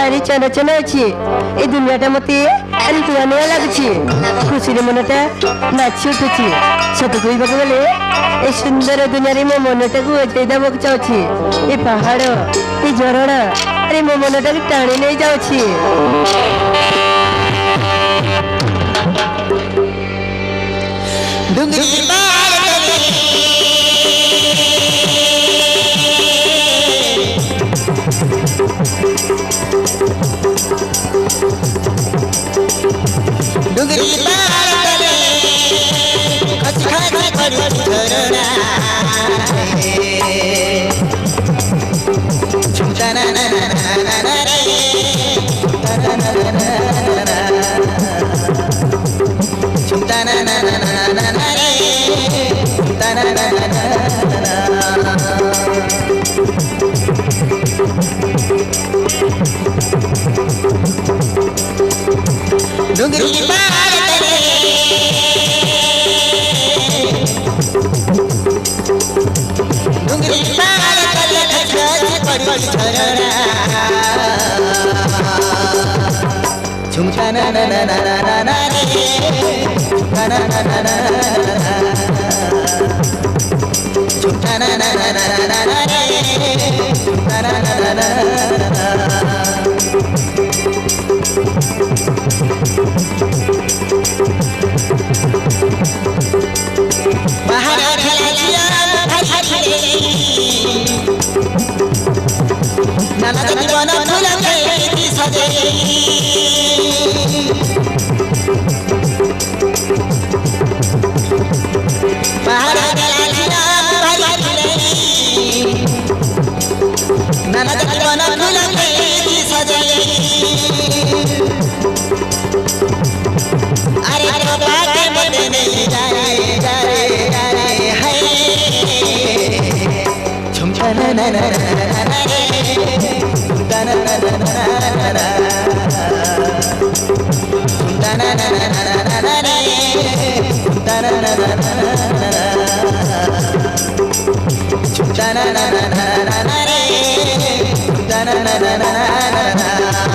भारी चनचन अच्छी ए दुनियाटा मते अंतुआनिया लागुची खुशी मनटा नाची उठुची सत कहबा गले ए सुंदर दुनिया रे मो मनटा को अजय देबक चाउची ए पहाड़ ए झरणा अरे मो मनटा के टाणी नहीं जाउची डुंगरी डुंगरी पार करे खच खच पड़ी झरना झुमता ना ना ना ना ना रे झुमता ना ना ना ना ना रे झुमता ना ना ना ना डुंगरी पार करे डुंगरी पार करे खच खच पड़ी झरना झुमता ना ना ना ना ना ना रे झुमता ना ना ना ना झुमता ना ना ना ना ना रे झुमता ना ना ना ना बाहर खलाजिया हरी नाना दीवाना फूल के सजे बाहर खलाजिया हरी नाना दीवाना फूल के सजे अरे बाबा के मन नहीं जा रे है झुमता ना ना ना ना रे झुमता ना ना ना ना ना झुमता ना ना ना ना रे झुमता ना ना ना झुमता ना ना ना रे झुमता ना ना ना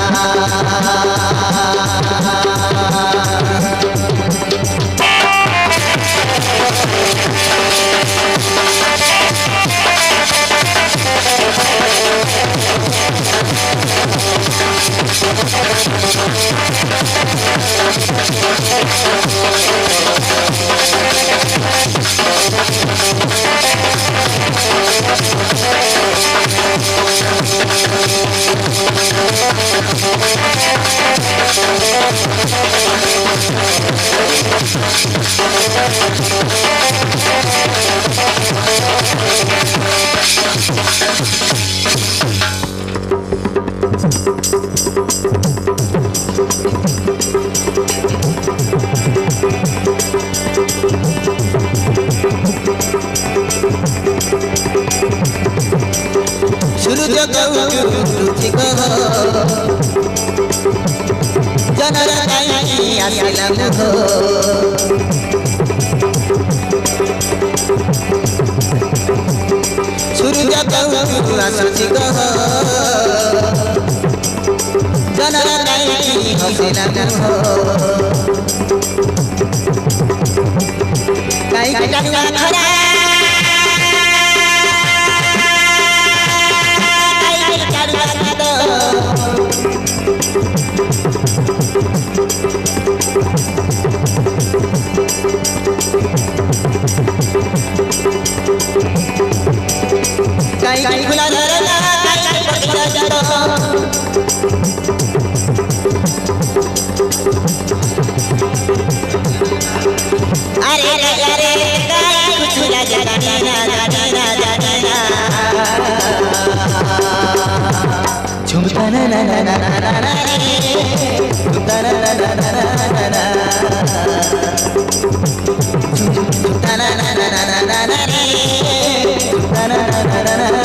सूरज गौरुति को जनर काई आसिला मुहो सूरज गौरु आसुची को जनर काई आसिला मुहो काई कटुआ खरा काई खुला झरना काई पकड़ा जरो अरे अरे अरे काई खुला झरना ना ना ना झुमता ना ना ना ना ना झुमता ना ना ना ना ना झुमता ना ना ना ना ना रे झुमता ना ना ना ना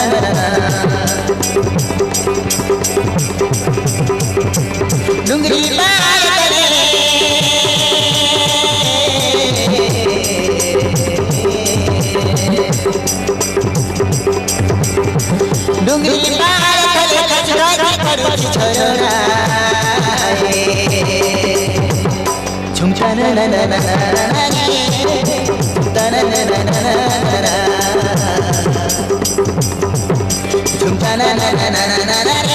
डुंगरी पार करे डुंगरी पार करे खच खच पड़ी झरना झुमता ना ना ना ना ना ना रे